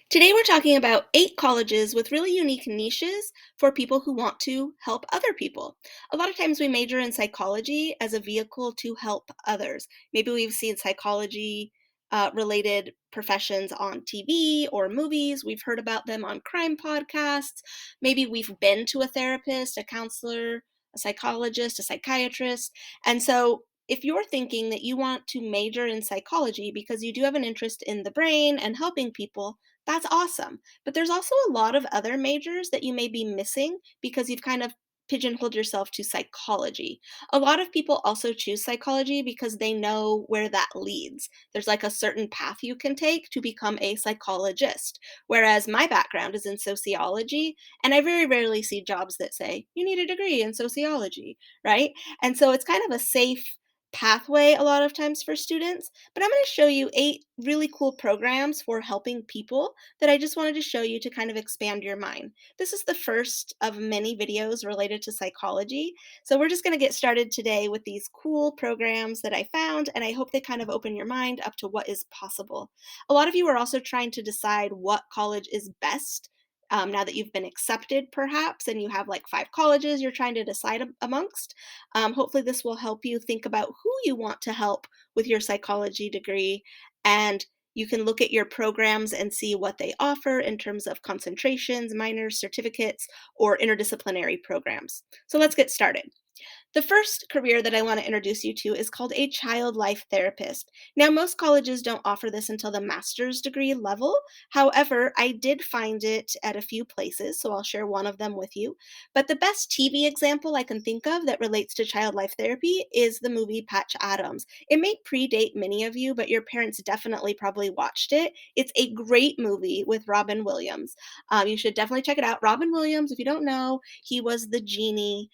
Today, we're talking about 8 colleges with really unique niches for people who want to help other people. A lot of times, we major in psychology as a vehicle to help others. Maybe we've seen psychology related professions on TV or movies. We've heard about them on crime podcasts. Maybe we've been to a therapist, a counselor, a psychologist, a psychiatrist. And so, if you're thinking that you want to major in psychology because you do have an interest in the brain and helping people, that's awesome. But there's also a lot of other majors that you may be missing because you've kind of pigeonholed yourself to psychology. A lot of people also choose psychology because they know where that leads. There's like a certain path you can take to become a psychologist. Whereas my background is in sociology, and I very rarely see jobs that say, you need a degree in sociology, right? And so it's kind of a safe pathway a lot of times for students. But I'm going to show you 8 really cool programs for helping people that I just wanted to show you to kind of expand your mind. This is the first of many videos related to psychology. So we're just going to get started today with these cool programs that I found, and I hope they kind of open your mind up to what is possible. A lot of you are also trying to decide what college is best. Now that you've been accepted, perhaps, and you have like 5 colleges you're trying to decide amongst, hopefully, this will help you think about who you want to help with your psychology degree, and you can look at your programs and see what they offer in terms of concentrations, minors, certificates, or interdisciplinary programs. So let's get started. The first career that I want to introduce you to is called a child life therapist. Now, most colleges don't offer this until the master's degree level. However, I did find it at a few places, so I'll share one of them with you. But the best TV example I can think of that relates to child life therapy is the movie Patch Adams. It may predate many of you, but your parents definitely probably watched it. It's a great movie with Robin Williams. You should definitely check it out. Robin Williams, if you don't know, he was the genie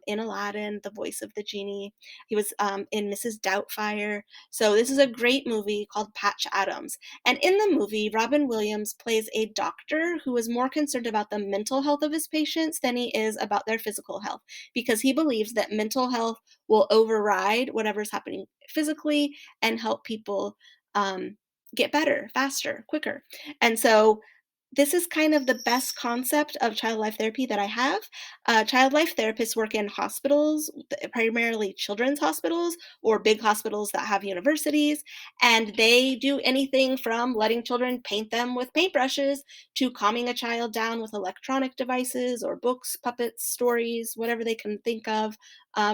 in Aladdin, the voice of the genie. He was in Mrs. Doubtfire. So this is a great movie called Patch Adams. And in the movie, Robin Williams plays a doctor who is more concerned about the mental health of his patients than he is about their physical health, because he believes that mental health will override whatever's happening physically and help people um, get better, faster, quicker. And so this is kind of the best concept of child life therapy that I have. Child life therapists work in hospitals, primarily children's hospitals or big hospitals that have universities, and they do anything from letting children paint them with paintbrushes to calming a child down with electronic devices or books, puppets, stories, whatever they can think of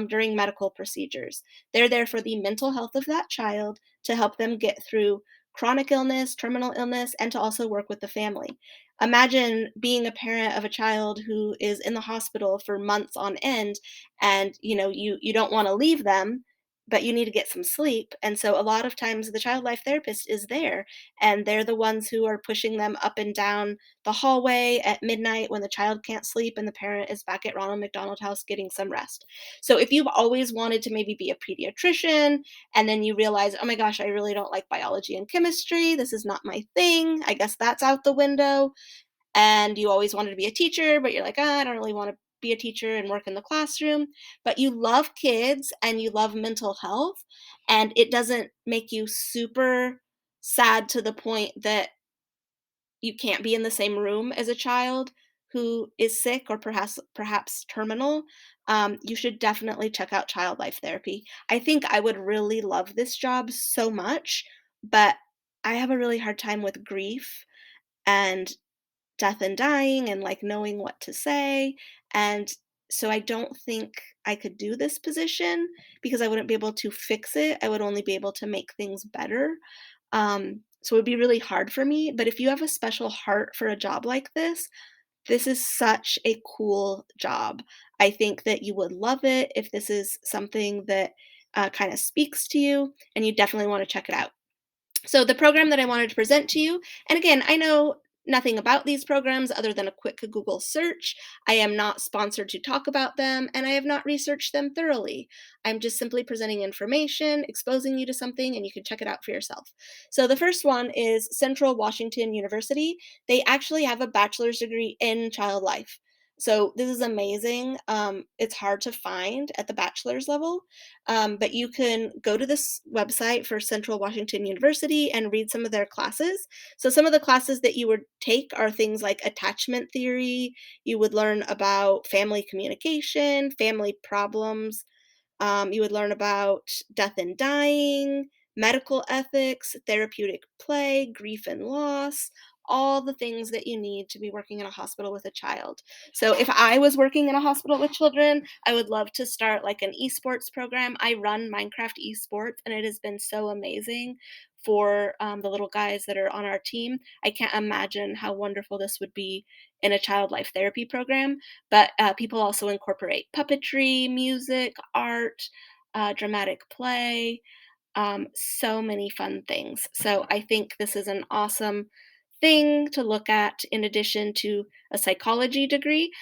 during medical procedures. They're there for the mental health of that child to help them get through chronic illness, terminal illness, and to also work with the family. Imagine being a parent of a child who is in the hospital for months on end, and you don't want to leave them, but you need to get some sleep. And so a lot of times the child life therapist is there, and they're the ones who are pushing them up and down the hallway at midnight when the child can't sleep and the parent is back at Ronald McDonald House getting some rest. So if you've always wanted to maybe be a pediatrician, and then you realize, oh my gosh, I really don't like biology and chemistry, this is not my thing, I guess that's out the window, and you always wanted to be a teacher, but you're like, I don't really want to be a teacher and work in the classroom, but you love kids and you love mental health, and it doesn't make you super sad to the point that you can't be in the same room as a child who is sick or perhaps terminal. You should definitely check out child life therapy. I think I would really love this job so much, but I have a really hard time with grief and death and dying and like knowing what to say. And so I don't think I could do this position because I wouldn't be able to fix it. I would only be able to make things better. So it would be really hard for me. But if you have a special heart for a job like this is such a cool job. I think that you would love it if this is something that kind of speaks to you, and you definitely want to check it out. So the program that I wanted to present to you, and again, I know nothing about these programs other than a quick Google search. I am not sponsored to talk about them, and I have not researched them thoroughly. I'm just simply presenting information, exposing you to something, and you can check it out for yourself. So the first one is Central Washington University. They actually have a bachelor's degree in child life. So this is amazing. It's hard to find at the bachelor's level, but you can go to this website for Central Washington University and read some of their classes. So some of the classes that you would take are things like attachment theory. You would learn about family communication, family problems, you would learn about death and dying, medical ethics, therapeutic play, grief and loss, all the things that you need to be working in a hospital with a child. So if I was working in a hospital with children, I would love to start like an esports program. I run Minecraft esports, and it has been so amazing for the little guys that are on our team. I can't imagine how wonderful this would be in a child life therapy program. But people also incorporate puppetry, music, art, dramatic play, so many fun things. So I think this is an awesome thing to look at in addition to a psychology degree.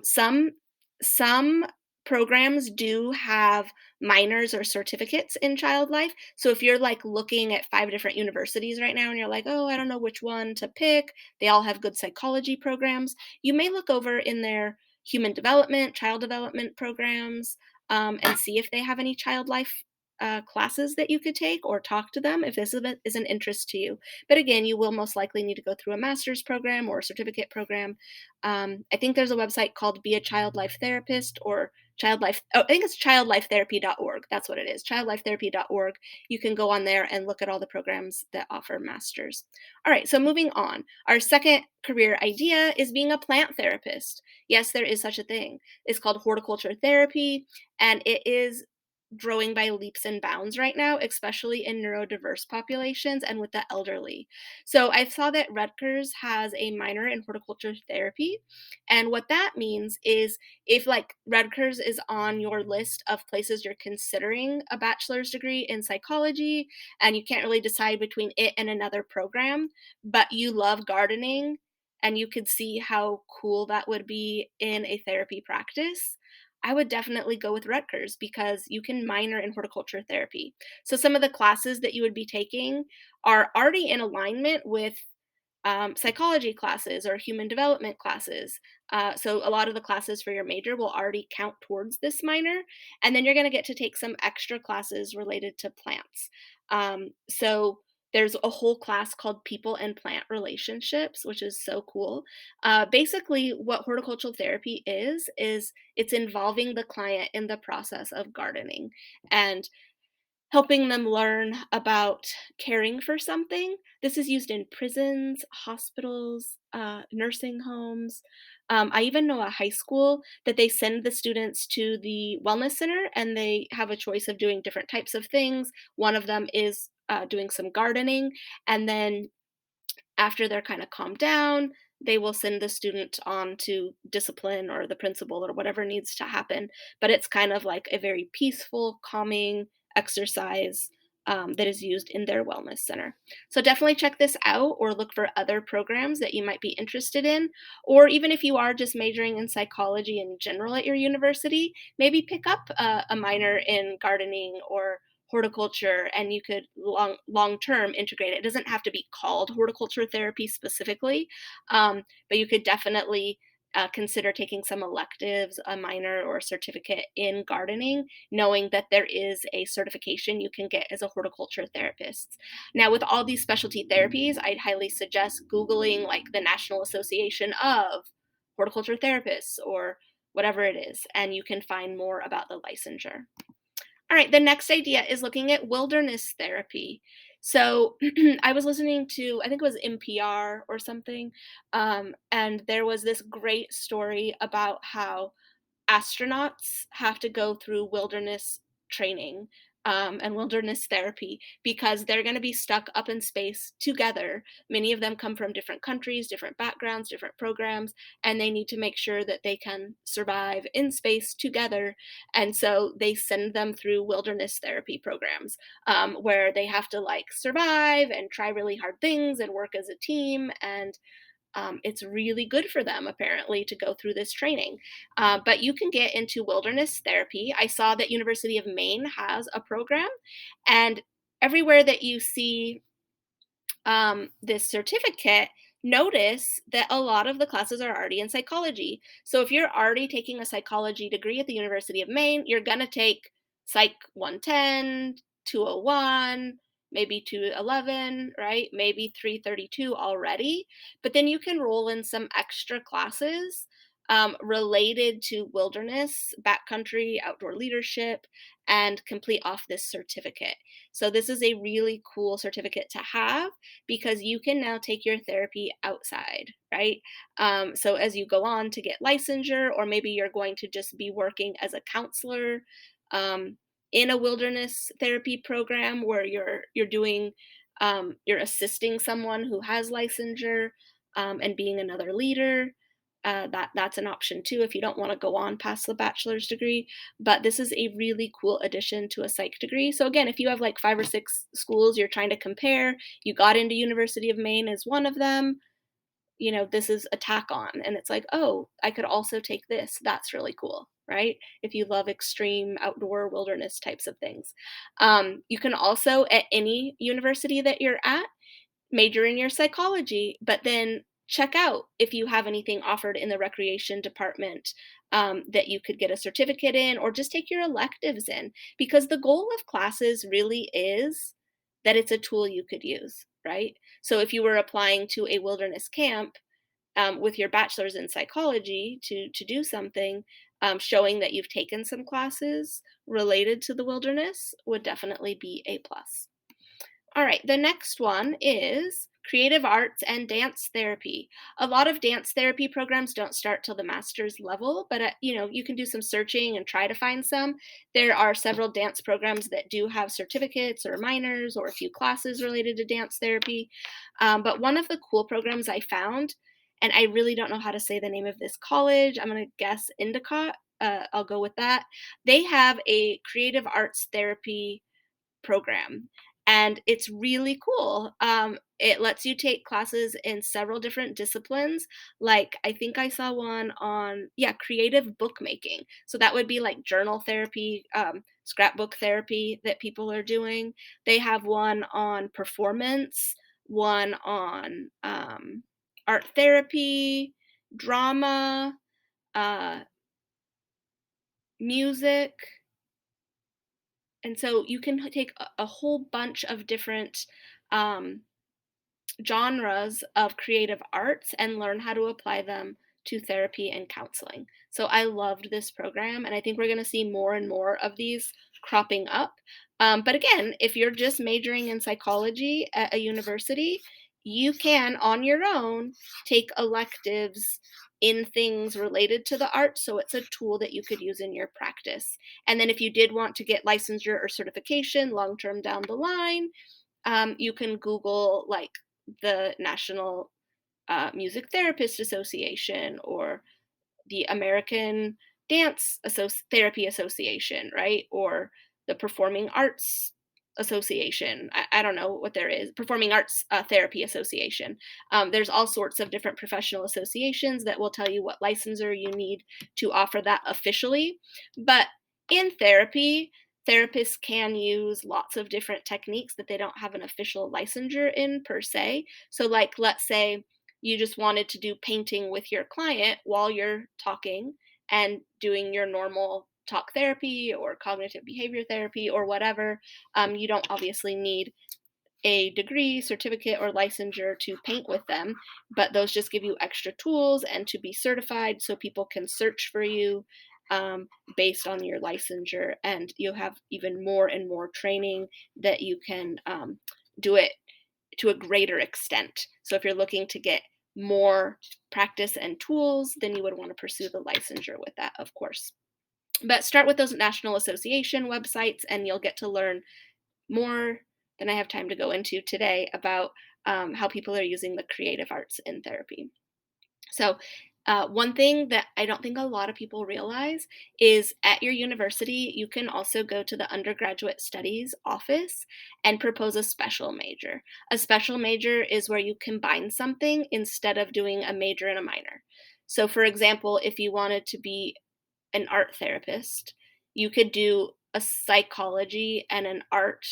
Some programs do have minors or certificates in child life. So if you're like looking at 5 different universities right now and you're like, oh, I don't know which one to pick, they all have good psychology programs. You may look over in their human development, child development programs, and see if they have any child life classes that you could take or talk to them if is an interest to you. But again, you will most likely need to go through a master's program or a certificate program. I think there's a website called Be a Child Life Therapist or Child Life. Oh, I think it's childlifetherapy.org. That's what it is. Childlifetherapy.org. You can go on there and look at all the programs that offer masters. All right, so moving on. Our second career idea is being a plant therapist. Yes, there is such a thing. It's called horticulture therapy, and it is growing by leaps and bounds right now, especially in neurodiverse populations and with the elderly. So I saw that Rutgers has a minor in horticulture therapy. And what that means is if like Rutgers is on your list of places you're considering a bachelor's degree in psychology and you can't really decide between it and another program, but you love gardening and you could see how cool that would be in a therapy practice, I would definitely go with Rutgers because you can minor in horticulture therapy. So some of the classes that you would be taking are already in alignment with psychology classes or human development classes. So a lot of the classes for your major will already count towards this minor, and then you're going to get to take some extra classes related to plants. So there's a whole class called People and Plant Relationships, which is so cool. Basically, what horticultural therapy is it's involving the client in the process of gardening and helping them learn about caring for something. This is used in prisons, hospitals, nursing homes. I even know a high school that they send the students to the wellness center and they have a choice of doing different types of things. One of them is doing some gardening. And then after they're kind of calmed down, they will send the student on to discipline or the principal or whatever needs to happen. But it's kind of like a very peaceful, calming exercise that is used in their wellness center. So definitely check this out or look for other programs that you might be interested in. Or even if you are just majoring in psychology in general at your university, maybe pick up a minor in gardening or horticulture and you could long term integrate it. It doesn't have to be called horticulture therapy specifically, but you could definitely consider taking some electives, a minor or a certificate in gardening, knowing that there is a certification you can get as a horticulture therapist. Now, with all these specialty therapies, I'd highly suggest Googling like the National Association of Horticulture Therapists or whatever it is, and you can find more about the licensure. All right, the next idea is looking at wilderness therapy. So I was listening to, I think it was NPR or something, and there was this great story about how astronauts have to go through wilderness training and wilderness therapy because they're going to be stuck up in space together. Many of them come from different countries, different backgrounds, different programs, and they need to make sure that they can survive in space together. And so they send them through wilderness therapy programs where they have to like survive and try really hard things and work as a team. And it's really good for them, apparently, to go through this training. But you can get into wilderness therapy. I saw that University of Maine has a program, and everywhere that you see this certificate notice that a lot of the classes are already in psychology. So if you're already taking a psychology degree at the University of Maine, you're going to take Psych 110, 201, maybe 211, right? Maybe 332 already. But then you can roll in some extra classes related to wilderness, backcountry, outdoor leadership, and complete off this certificate. So this is a really cool certificate to have because you can now take your therapy outside, right? So as you go on to get licensure, or maybe you're going to just be working as a counselor um, in a wilderness therapy program where you're doing you're assisting someone who has licensure and being another leader. That's an option too if you don't want to go on past the bachelor's degree. But this is a really cool addition to a psych degree. So again, if you have like 5 or 6 schools you're trying to compare, you got into University of Maine as one of them, this is a tack on, and it's like, oh, I could also take this. That's really cool, right? If you love extreme outdoor wilderness types of things. You can also, at any university that you're at, major in your psychology, but then check out if you have anything offered in the recreation department that you could get a certificate in, or just take your electives in, because the goal of classes really is that it's a tool you could use, right? So if you were applying to a wilderness camp with your bachelor's in psychology to do something, showing that you've taken some classes related to the wilderness would definitely be a plus. All right, the next one is creative arts and dance therapy. A lot of dance therapy programs don't start till the master's level, but you can do some searching and try to find some. There are several dance programs that do have certificates or minors or a few classes related to dance therapy. But one of the cool programs I found, and I really don't know how to say the name of this college. I'm going to guess Endicott. I'll go with that. They have a creative arts therapy program, and it's really cool. It lets you take classes in several different disciplines. Like, I think I saw one on, yeah, creative bookmaking. So that would be like journal therapy, scrapbook therapy that people are doing. They have one on performance, one on art therapy, drama, uh, music. And so you can take a whole bunch of different um, genres of creative arts and learn how to apply them to therapy and counseling. So I loved this program, and I think we're going to see more and more of these cropping up. But again, if you're just majoring in psychology at a university, you can, on your own, take electives in things related to the arts. So it's a tool that you could use in your practice. And then if you did want to get licensure or certification long term down the line, you can Google like the National Music Therapist Association or the American Therapy Association, right? Or the Performing Arts Association. I don't know what there is. Performing Arts Therapy Association. There's all sorts of different professional associations that will tell you what licensure you need to offer that officially. But in therapy, therapists can use lots of different techniques that they don't have an official licensure in per se. So, like, let's say you just wanted to do painting with your client while you're talking and doing your normal talk therapy or cognitive behavior therapy or whatever. You don't obviously need a degree, certificate, or licensure to paint with them, but those just give you extra tools and to be certified so people can search for you um, based on your licensure. And you'll have even more and more training that you can do it to a greater extent. So if you're looking to get more practice and tools, then you would want to pursue the licensure with that, of course. But start with those National Association websites, and you'll get to learn more than I have time to go into today about how people are using the creative arts in therapy. So, one thing that I don't think a lot of people realize is at your university, you can also go to the undergraduate studies office and propose a special major. A special major is where you combine something instead of doing a major and a minor. So, for example, if you wanted to be an art therapist, you could do a psychology and an art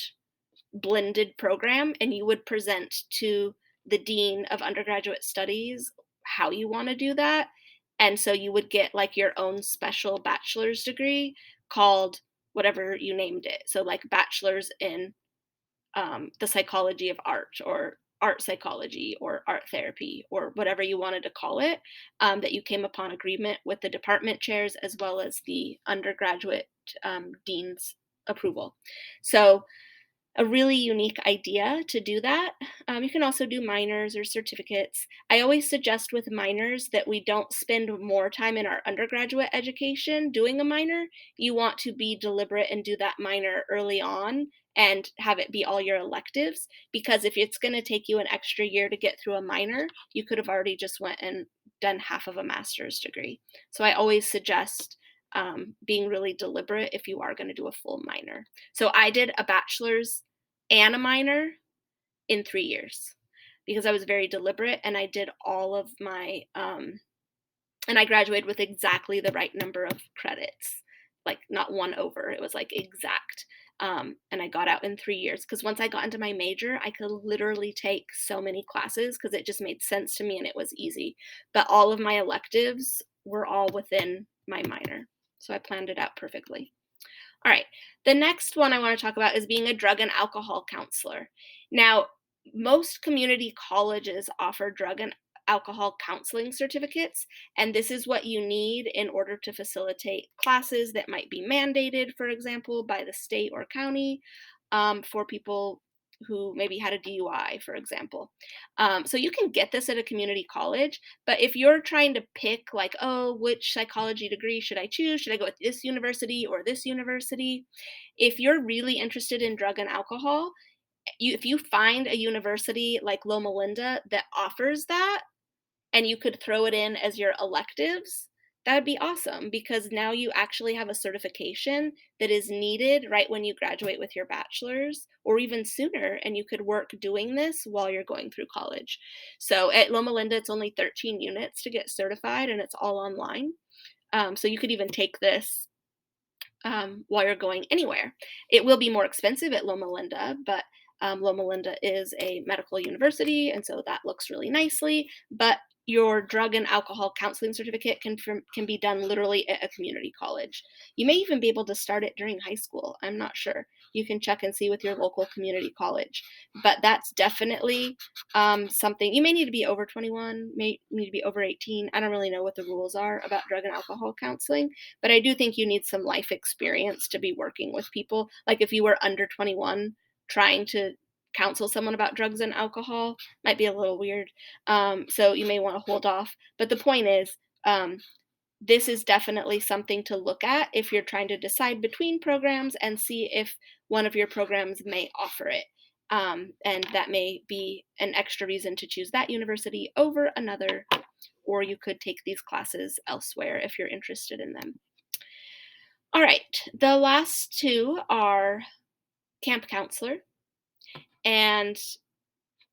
blended program, and you would present to the dean of undergraduate studies how you want to do that. And so you would get like your own special bachelor's degree called whatever you named it. So, like, bachelor's in the psychology of art, or art psychology, or art therapy, or whatever you wanted to call it, that you came upon agreement with the department chairs as well as the undergraduate dean's approval. So, a really unique idea to do that. You can also do minors or certificates. I always suggest with minors that we don't spend more time in our undergraduate education doing a minor. You want to be deliberate and do that minor early on and have it be all your electives, because if it's going to take you an extra year to get through a minor, you could have already just went and done half of a master's degree. So I always suggest being really deliberate if you are going to do a full minor. So I did a bachelor's and a minor in 3 years because I was very deliberate, and I did all of my, and I graduated with exactly the right number of credits, like not one over. It was like exact. And I got out in 3 years because once I got into my major, I could literally take so many classes because it just made sense to me and it was easy. But all of my electives were all within my minor. So I planned it out perfectly. All right. The next one I want to talk about is being a drug and alcohol counselor. Now, most community colleges offer drug and alcohol counseling certificates, and this is what you need in order to facilitate classes that might be mandated, for example, by the state or county, for people who maybe had a DUI, for example. So you can get this at a community college, but if you're trying to pick, like, oh, which psychology degree should I choose? Should I go with this university or this university? If you're really interested in drug and alcohol, if you find a university like Loma Linda that offers that, and you could throw it in as your electives, that would be awesome because now you actually have a certification that is needed right when you graduate with your bachelor's or even sooner, and you could work doing this while you're going through college. So at Loma Linda, it's only 13 units to get certified, and it's all online. So you could even take this while you're going anywhere. It will be more expensive at Loma Linda, but Loma Linda is a medical university, and so that looks really nicely. But your drug and alcohol counseling certificate can be done literally at a community college. You may even be able to start it during high school. I'm not sure. You can check and see with your local community college. But that's definitely something. You may need to be over 21, may need to be over 18. I don't really know what the rules are about drug and alcohol counseling, but I do think you need some life experience to be working with people. Like if you were under 21 trying to counsel someone about drugs and alcohol, might be a little weird. So you may want to hold off. But the point is, this is definitely something to look at if you're trying to decide between programs and see if one of your programs may offer it. And that may be an extra reason to choose that university over another, or you could take these classes elsewhere if you're interested in them. All right, the last two are camp counselor and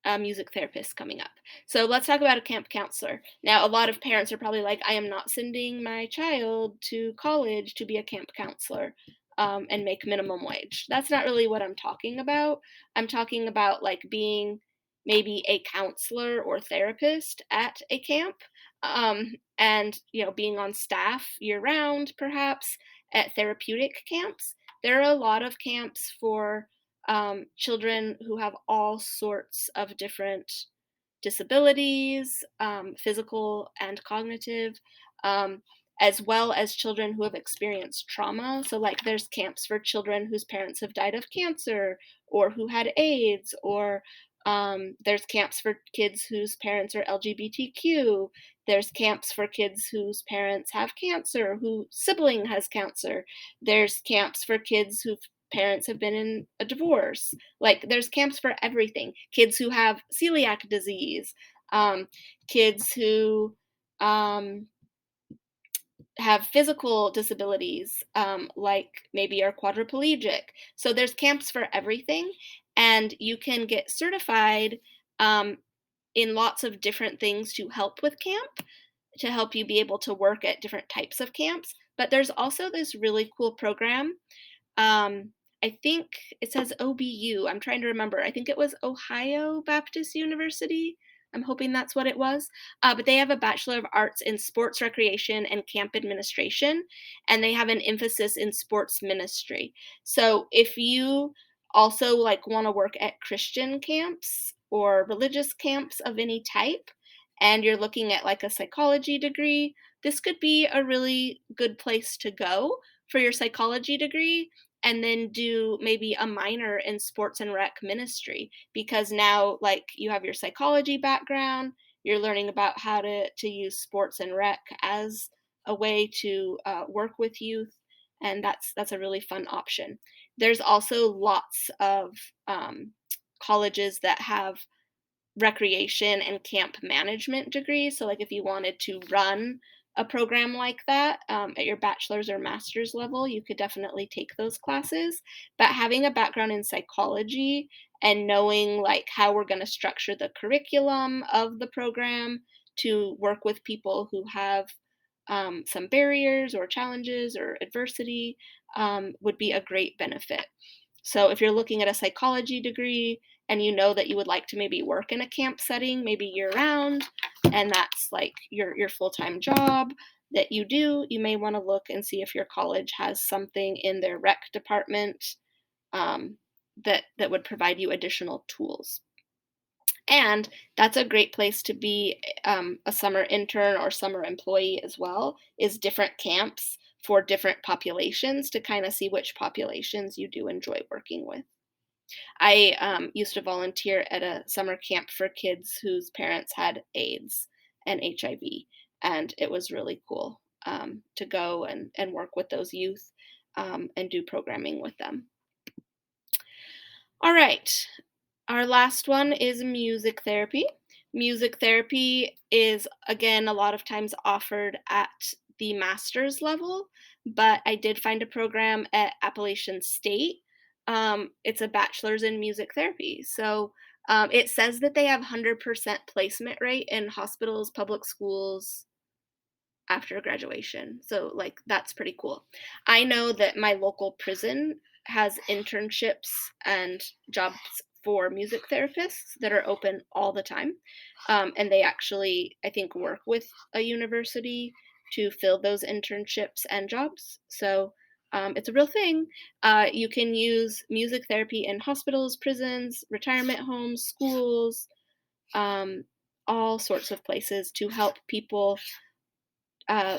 a music therapist coming up. So let's talk about a camp counselor. Now, a lot of parents are probably like, I am not sending my child to college to be a camp counselor and make minimum wage. That's not really what I'm talking about. I'm talking about like being maybe a counselor or therapist at a camp, and being on staff year round, perhaps at therapeutic camps. There are a lot of camps for children who have all sorts of different disabilities, physical and cognitive, um, as well as children who have experienced trauma. So, like, there's camps for children whose parents have died of cancer or who had AIDS, or there's camps for kids whose parents are LGBTQ. There's camps for kids whose parents have cancer, whose sibling has cancer. There's camps for kids whose parents have been in a divorce. Like, there's camps for everything. Kids who have celiac disease, um, kids who um, have physical disabilities, like maybe are quadriplegic. So there's camps for everything, and you can get certified um, in lots of different things to help with camp, to help you be able to work at different types of camps. But there's also this really cool program. Um, I think it says OBU. I'm trying to remember. I think it was Ohio Baptist University. I'm hoping that's what it was. But they have a Bachelor of Arts in Sports Recreation and Camp Administration, and they have an emphasis in sports ministry. So if you also like want to work at Christian camps or religious camps of any type, and you're looking at like a psychology degree, this could be a really good place to go for your psychology degree and then do maybe a minor in sports and rec ministry because now like you have your psychology background, you're learning about how to use sports and rec as a way to work with youth, and that's a really fun option. There's also lots of colleges that have recreation and camp management degrees. So, like, if you wanted to run a program like that at your bachelor's or master's level, you could definitely take those classes. But having a background in psychology and knowing like how we're going to structure the curriculum of the program to work with people who have some barriers or challenges or adversity would be a great benefit. So if you're looking at a psychology degree and you know that you would like to maybe work in a camp setting, maybe year round, and that's like your full-time job that you do, you may want to look and see if your college has something in their rec department um, that would provide you additional tools. And that's a great place to be a summer intern or summer employee as well, is different camps for different populations to kind of see which populations you do enjoy working with. I used to volunteer at a summer camp for kids whose parents had AIDS and HIV, and it was really cool to go and work with those youth and do programming with them. All right, our last one is music therapy. Music therapy is, again, a lot of times offered at the master's level, but I did find a program at Appalachian State. It's a bachelor's in music therapy. So it says that they have 100% placement rate in hospitals, public schools, after graduation. So, like, that's pretty cool. I know that my local prison has internships and jobs for music therapists that are open all the time. And they actually, I think, work with a university to fill those internships and jobs. So, it's a real thing. You can use music therapy in hospitals, prisons, retirement homes, schools, um, all sorts of places to help people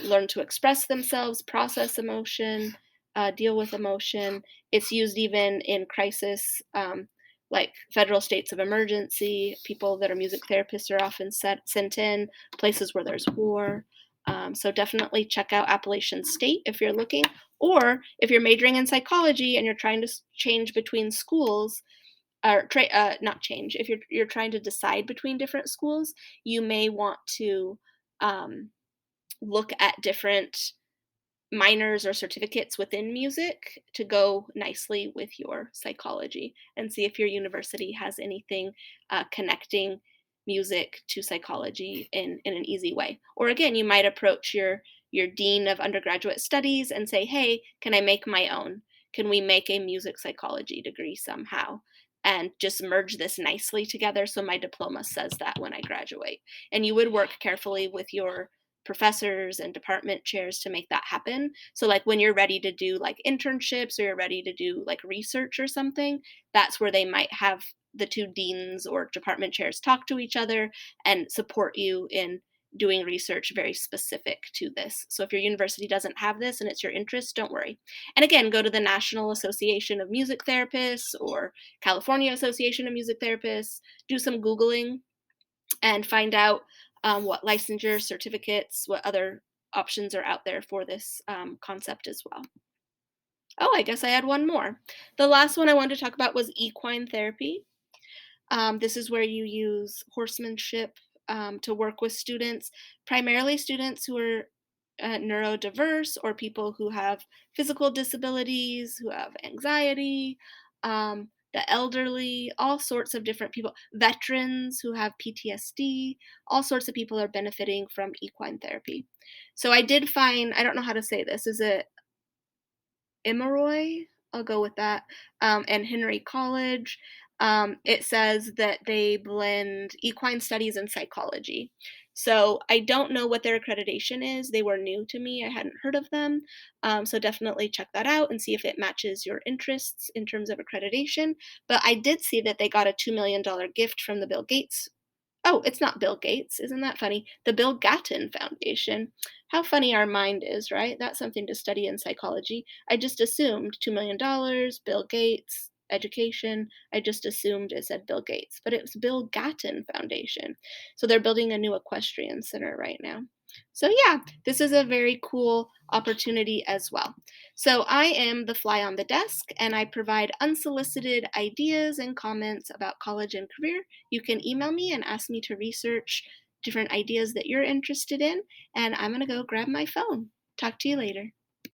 learn to express themselves, process emotion, deal with emotion. It's used even in crisis, like federal states of emergency. People that are music therapists are often sent in places where there's war. So definitely check out Appalachian State if you're looking, or if you're majoring in psychology and you're trying to change between schools, or not change. If you're trying to decide between different schools, you may want to. Um, Look at different minors or certificates within music to go nicely with your psychology and see if your university has anything connecting music to psychology in an easy way. Or again, you might approach your dean of undergraduate studies and say, hey, can I make my own? Can we make a music psychology degree somehow? And just merge this nicely together so my diploma says that when I graduate. And you would work carefully with your professors and department chairs to make that happen. So like when you're ready to do like internships or you're ready to do like research or something, that's where they might have the two deans or department chairs talk to each other and support you in doing research very specific to this. So if your university doesn't have this and it's your interest, don't worry. And again, go to the National Association of Music Therapists or California Association of Music Therapists, do some Googling and find out what licensure, certificates, what other options are out there for this concept as well. Oh, I guess I had one more. The last one I wanted to talk about was equine therapy. This is where you use horsemanship to work with students, primarily students who are neurodiverse or people who have physical disabilities, who have anxiety, the elderly, all sorts of different people, veterans who have PTSD, all sorts of people are benefiting from equine therapy. So I did find, I don't know how to say this, is it Emeroy? I'll go with that. And Henry College. It says that they blend equine studies and psychology. So I don't know what their accreditation is. They were new to me. I hadn't heard of them. So definitely check that out and see if it matches your interests in terms of accreditation. But I did see that they got a $2 million gift from the Bill Gates. Oh, it's not Bill Gates. Isn't that funny? The Bill Gatton Foundation. How funny our mind is, right? That's something to study in psychology. I just assumed $2 million, Bill Gates, education. I just assumed it said Bill Gates, but it was Bill Gatton Foundation. So they're building a new equestrian center right now. So yeah, this is a very cool opportunity as well. So I am the fly on the desk and I provide unsolicited ideas and comments about college and career. You can email me and ask me to research different ideas that you're interested in, and I'm going to go grab my phone. Talk to you later.